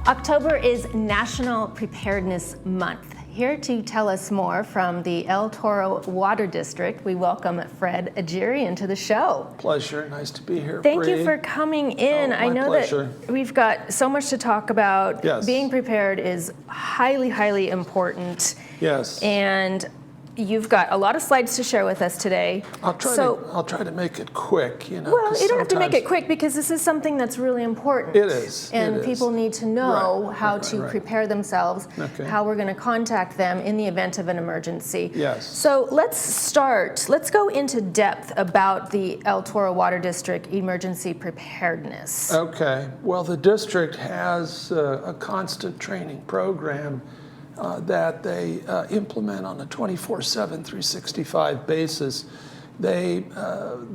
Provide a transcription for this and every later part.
October is National Preparedness Month. Here to tell us more from the El Toro Water District, we welcome Fred Aguirre into the show. Pleasure, nice to be here. Thank you for coming in. Oh, I know pleasure. that we've got so much to talk about. Yes. Being prepared is highly, highly important. Yes. And you've got a lot of slides to share with us today. I'll try to make it quick, you know. Well, you don't have to make it quick because this is something that's really important. It is. And people need to know how to right. prepare themselves, how we're going to contact them in the event of an emergency. Yes. So let's start. Let's go into depth about the El Toro Water District emergency preparedness. Okay. Well, the district has a constant training program that they implement on a 24/7, 365 basis. The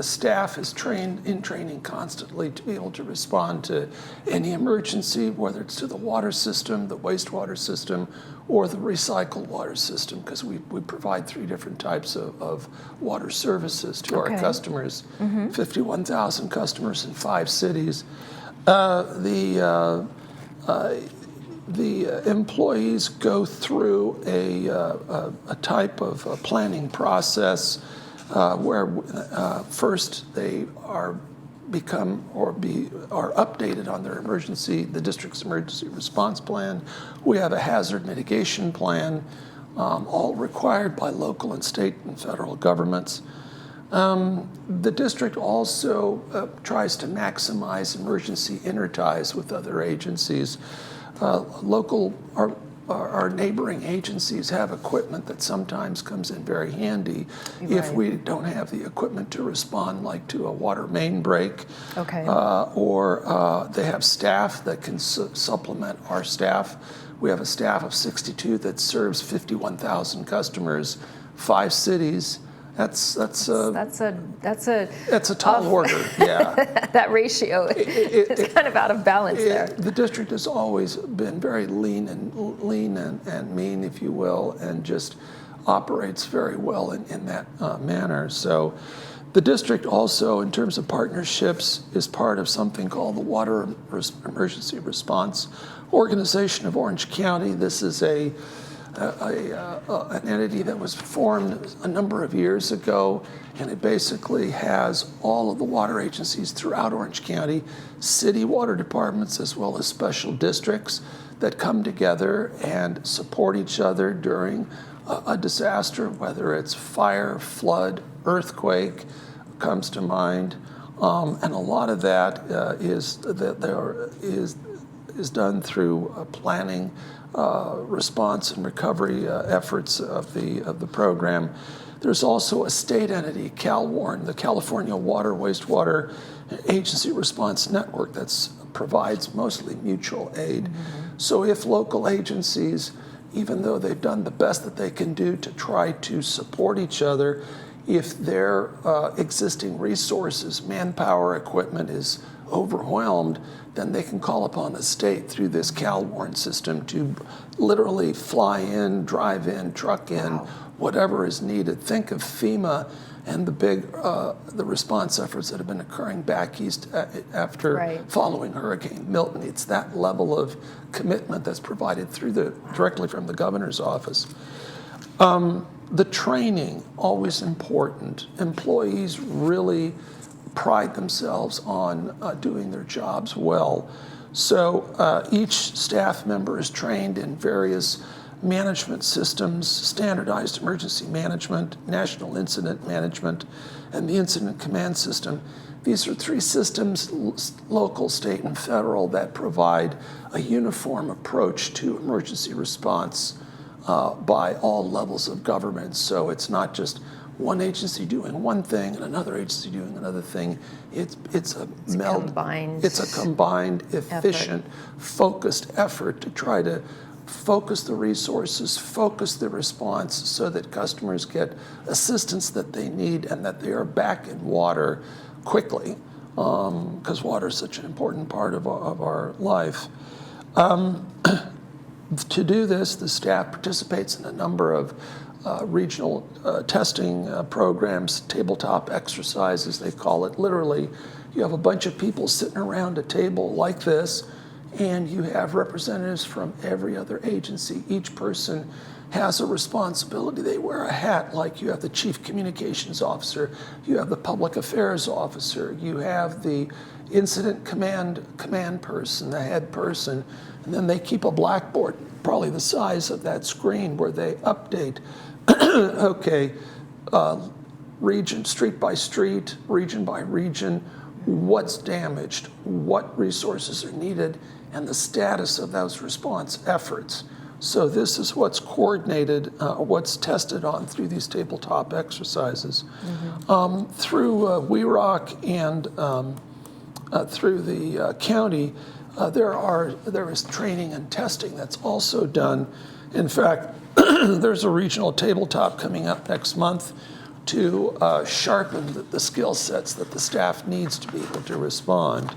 staff is trained in training constantly to be able to respond to any emergency, whether it's to the water system, the wastewater system, or the recycled water system, because we provide 3 different types of water services to our customers, 51,000 customers in 5 cities. The employees go through a type of planning process where first they are updated on their the district's emergency response plan. We have a hazard mitigation plan, all required by local and state and federal governments. The district also tries to maximize emergency interties with other agencies. Our neighboring agencies have equipment that sometimes comes in very handy if we don't have the equipment to respond, like to a water main break. Or they have staff that can supplement our staff. We have a staff of 62 that serves 51,000 customers, 5 cities. That's a tall order. Yeah. That ratio is kind of out of balance there. The district has always been very lean and mean, if you will, and just operates very well in that manner. So the district also, in terms of partnerships, is part of something called the Water Emergency Response Organization of Orange County. This is an entity that was formed a number of years ago, and it basically has all of the water agencies throughout Orange County, city water departments, as well as special districts that come together and support each other during a disaster, whether it's fire, flood, earthquake comes to mind, and a lot of that is done through planning, response and recovery efforts of the program. There's also a state entity, CalWARN, the California Water Wastewater Agency Response Network, that provides mostly mutual aid. So if local agencies, even though they've done the best that they can do to try to support each other, if their existing resources, manpower, equipment is overwhelmed, then they can call upon the state through this CalWARN system to literally fly in, drive in, truck in, whatever is needed. Think of FEMA and the response efforts that have been occurring back east after following Hurricane Milton. It's that level of commitment that's provided directly from the governor's office. The training, always important. Employees really pride themselves on doing their jobs well. So each staff member is trained in various management systems, standardized emergency management, national incident management, and the incident command system. These are 3 systems, local, state, and federal, that provide a uniform approach to emergency response by all levels of government. So it's not just one agency doing one thing and another agency doing another thing. It's a combined, efficient, focused effort to try to focus the resources, focus the response, so that customers get assistance that they need and that they are back in water quickly, because water is such an important part of our life. To do this, the staff participates in a number of regional testing programs, tabletop exercises, they call it. Literally, you have a bunch of people sitting around a table like this. and you have representatives from every other agency. Each person has a responsibility. They wear a hat, like you have the chief communications officer, you have the public affairs officer, you have the incident command person, the head person, and then they keep a blackboard, probably the size of that screen, where they update, okay, region, street by street, region by region, what's damaged, what resources are needed, and the status of those response efforts. So this is what's coordinated, what's tested on through these tabletop exercises. Through WeRock and through the county, there is training and testing that's also done. In fact, there's a regional tabletop coming up next month to sharpen the skill sets that the staff needs to be able to respond.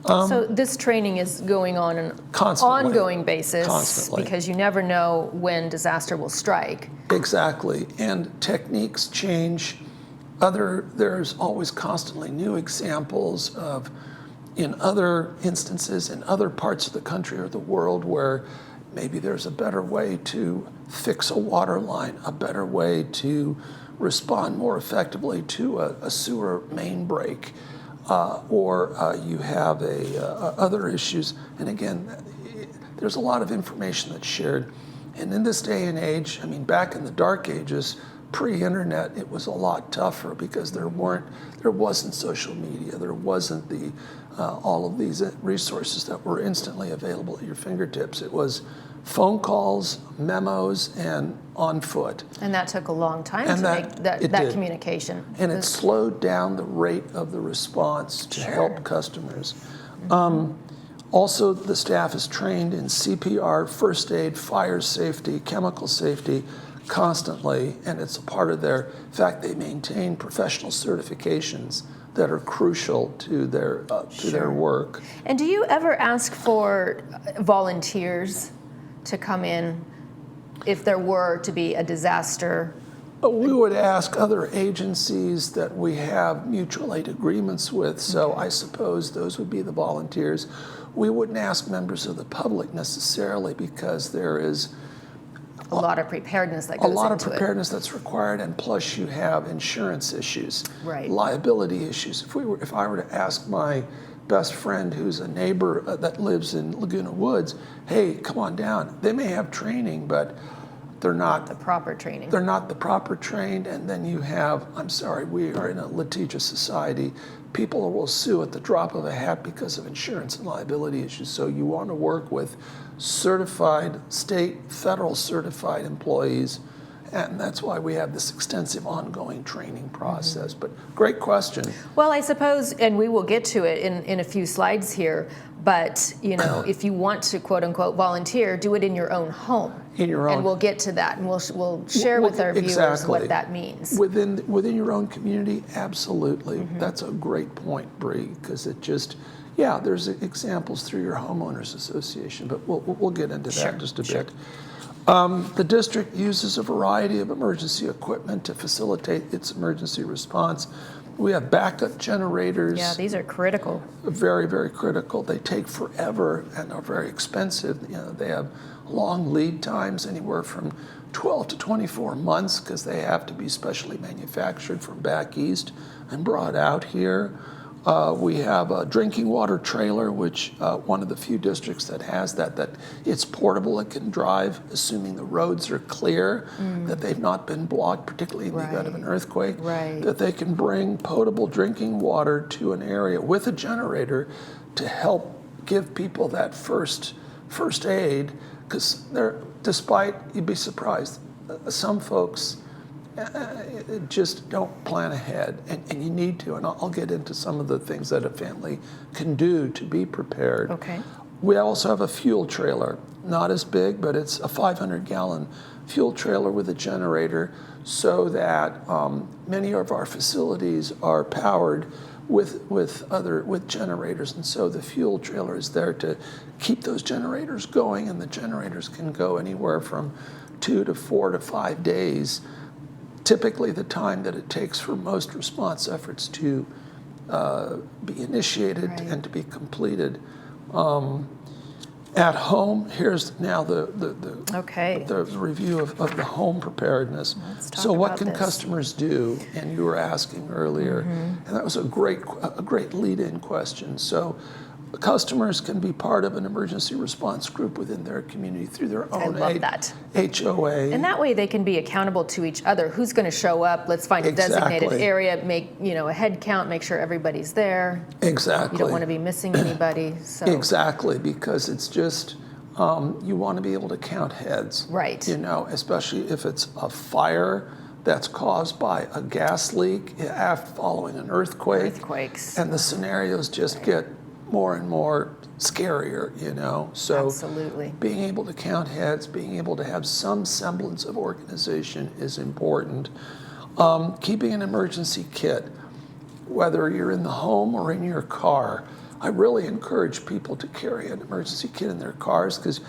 So this training is going on an ongoing basis Constantly. because you never know when disaster will strike. Exactly, and techniques change. There's always constantly new examples of, in other instances, in other parts of the country or the world, where maybe there's a better way to fix a water line, a better way to respond more effectively to a sewer main break. Or you have other issues. And again, there's a lot of information that's shared. And in this day and age, I mean, back in the dark ages, pre-internet, it was a lot tougher because there wasn't social media, there wasn't all of these resources that were instantly available at your fingertips. It was phone calls, memos, and on foot. And that took a long time to make that communication. And it slowed down the rate of the response to help customers. Also, the staff is trained in CPR, first aid, fire safety, chemical safety constantly, and it's a part of their, in fact, they maintain professional certifications that are crucial to their work. And do you ever ask for volunteers to come in if there were to be a disaster? We would ask other agencies that we have mutual aid agreements with, so I suppose those would be the volunteers. We wouldn't ask members of the public necessarily because there is a lot of preparedness that goes into it. A lot of preparedness that's required, and plus you have insurance issues, right, liability issues. If I were to ask my best friend who's a neighbor that lives in Laguna Woods, hey, come on down. They may have training, but they're not the proper training. They're not the proper trained, and then you have, I'm sorry, we are in a litigious society. People will sue at the drop of a hat because of insurance and liability issues. So you want to work with certified, state, federal certified employees, and that's why we have this extensive ongoing training process. But great question. Well, I suppose, and we will get to it in a few slides here, but you know, if you want to quote unquote volunteer, do it in your own home. In your own. And we'll get to that, and we'll share with our viewers what that means. Within your own community, absolutely. That's a great point, Bree, because it just, yeah, there's examples through your homeowners association, but we'll get into that just a bit. The district uses a variety of emergency equipment to facilitate its emergency response. We have backup generators. Yeah, these are critical. Very, very critical. They take forever and are very expensive. You know, they have long lead times, anywhere from 12 to 24 months, because they have to be specially manufactured from back east and brought out here. We have a drinking water trailer, which one of the few districts that has that it's portable, it can drive, assuming the roads are clear, that they've not been blocked, particularly in the event of an earthquake, that they can bring potable drinking water to an area with a generator to help give people that first aid, because despite, you'd be surprised, some folks just don't plan ahead, and you need to, and I'll get into some of the things that a family can do to be prepared. Okay. We also have a fuel trailer, not as big, but it's a 500-gallon fuel trailer with a generator, so that many of our facilities are powered with generators, and so the fuel trailer is there to keep those generators going, and the generators can go anywhere from 2 to 4 to 5 days. Typically, the time that it takes for most response efforts to be initiated and to be completed. At home, here's now the Okay. the review of the home preparedness. Let's talk So what about can this. customers do? And you were asking earlier, and that was a great lead-in question. So customers can be part of an emergency response group within their community through their own love that. HOA. And that way they can be accountable to each other. Who's going to show up? Let's find a designated Exactly. area, make a head count, make sure everybody's there. Exactly. You don't want to be missing anybody. So Exactly, because it's just, you want to be able to count heads. Right. Especially if it's a fire that's caused by a gas leak following an earthquake. earthquakes. And the scenarios just get more and more scarier, So Absolutely. being able to count heads, being able to have some semblance of organization is important. Keeping an emergency kit, whether you're in the home or in your car, I really encourage people to carry an emergency kit in their cars because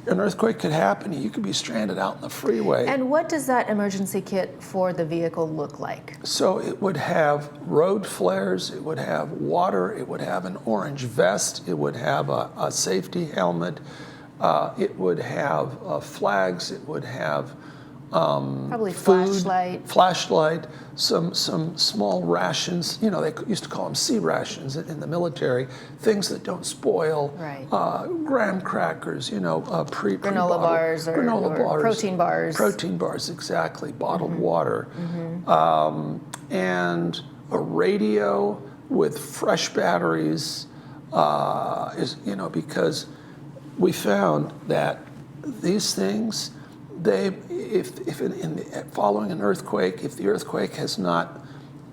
an earthquake could happen and you could be stranded out in the freeway. And what does that emergency kit for the vehicle look like? So it would have road flares, it would have water, it would have an orange vest, it would have a safety helmet, it would have flags, it would have Probably food, flashlight. some small rations. They used to call them sea rations in the military. Things that don't spoil. Right. Graham crackers. Granola bars or protein bars. Protein bars, exactly. Bottled Mm-hmm. water, and a radio with fresh batteries. Because we found that these things. Following an earthquake, if the earthquake has not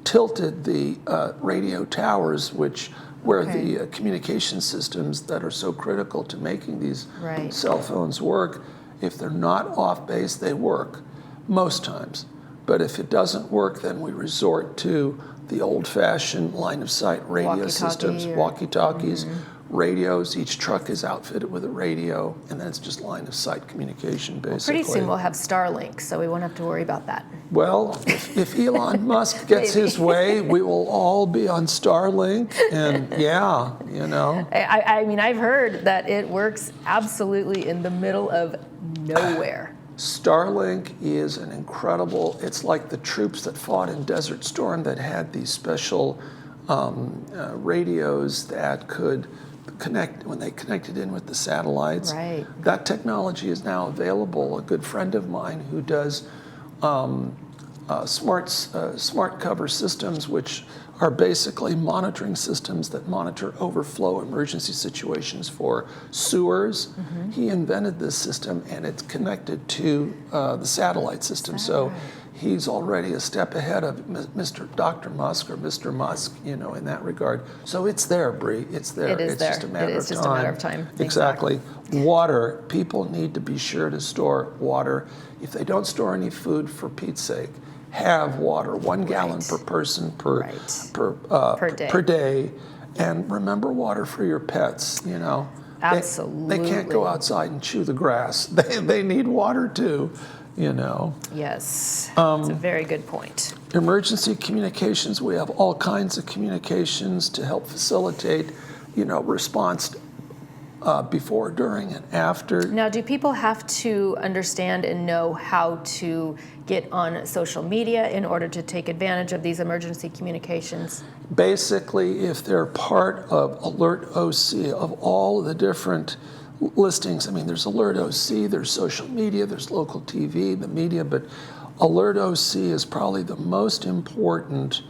tilted the radio towers, where the communication systems that are so critical to making these cell phones work, if they're not off base, they work most times. But if it doesn't work, then we resort to the old-fashioned line-of-sight radio systems, walkie-talkies. Radios. Each truck is outfitted with a radio, and then it's just line-of-sight communication, basically. Pretty soon we'll have Starlink, so we won't have to worry about that. Well, if Elon Musk gets his way, we will all be on Starlink, and I mean, I've heard that it works absolutely in the middle of nowhere. Starlink is an incredible, it's like the troops that fought in Desert Storm that had these special radios that could connect when they connected in with the satellites. Right. That technology is now available. A good friend of mine who does smart cover systems, which are basically monitoring systems that monitor overflow emergency situations for sewers. He invented this system, and it's connected to the satellite system. So he's already a step ahead of Dr. Musk or Mr. Musk, in that regard. So it's there, Bree. It's there. It is it's there. just a matter It is of just time. a matter of time. Exactly. Water. People need to be sure to store water. If they don't store any food, for Pete's sake, have water. 1 gallon per person per day. And remember water for your pets. Absolutely. They can't go outside and chew the grass. They need water too. Yes, it's a very good point. Emergency communications, we have all kinds of communications to help facilitate, response before, during, and after. Now, do people have to understand and know how to get on social media in order to take advantage of these emergency communications? Basically, if they're part of Alert OC, of all the different listings, there's Alert OC, there's social media, there's local TV, the media, but Alert OC is probably the most important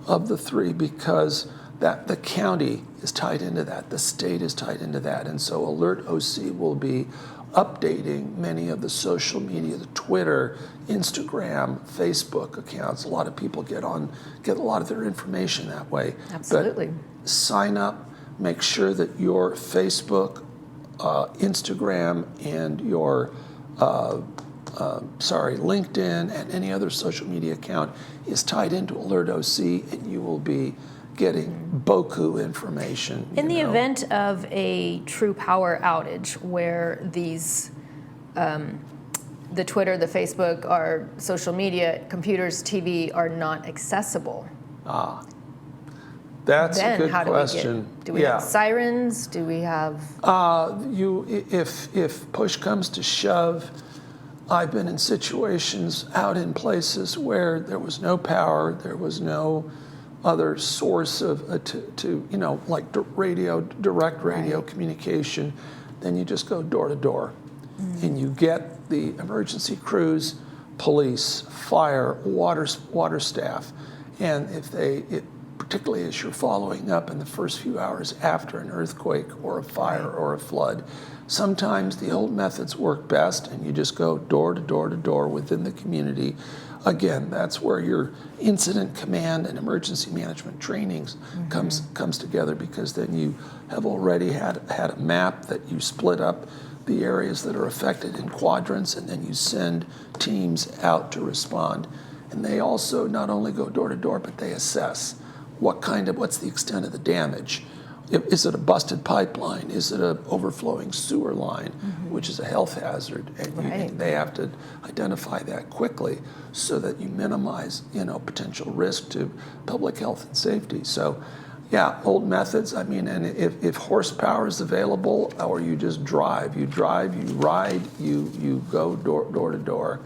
of the three because that the county is tied into that, the state is tied into that, and so Alert OC will be updating many of the social media, the Twitter, Instagram, Facebook accounts. A lot of people get a lot of their information that way. Absolutely. But sign up, make sure that your Facebook, Instagram, and your LinkedIn and any other social media account is tied into Alert OC, and you will be getting beaucoup information. In the event of a true power outage where these, the Twitter, the Facebook, our social media, computers, TV are not accessible. That's a then good how question. do we have sirens? Do we have? If push comes to shove, I've been in situations out in places where there was no power, there was no other source of like direct radio communication. Then you just go door to door, and you get the emergency crews, police, fire, water staff, and particularly as you're following up in the first few hours after an earthquake or a fire or a flood, sometimes the old methods work best, and you just go door to door to door within the community. Again, that's where your incident command and emergency management trainings comes together, because then you have already had a map that you split up the areas that are affected in quadrants, and then you send teams out to respond. And they also not only go door to door, but they assess what's the extent of the damage. Is it a busted pipeline? Is it an overflowing sewer line, which is a health hazard? And they have to identify that quickly so that you minimize, potential risk to public health and safety. So, yeah, old methods. I mean, and if horsepower is available, or you just drive, you ride, you go door to door.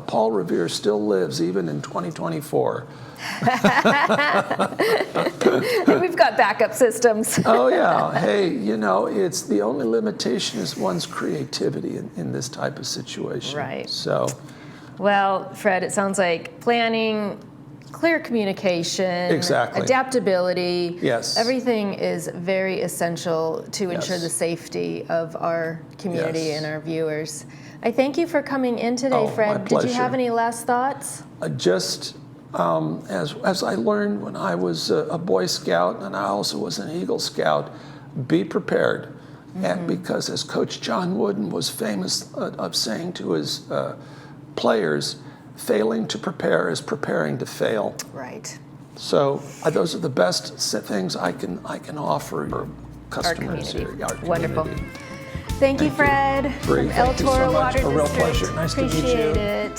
Paul Revere still lives even in 2024. We've got backup systems. Oh yeah. Hey, it's the only limitation is one's creativity in this type of situation. Right. So. Well, Fred, it sounds like planning, clear communication, adaptability. Yes. Everything is very essential to ensure the safety of our community and our viewers. I thank you for coming in today, Fred. My pleasure. Did you have any last thoughts? As I learned when I was a Boy Scout, and I also was an Eagle Scout, be prepared. And because as Coach John Wooden was famous of saying to his players, failing to prepare is preparing to fail. Right. So those are the best things I can offer your customers here. Our Wonderful. community. Thank you, Fred, from El Toro Water District. A real pleasure. Nice to meet you. Appreciate it.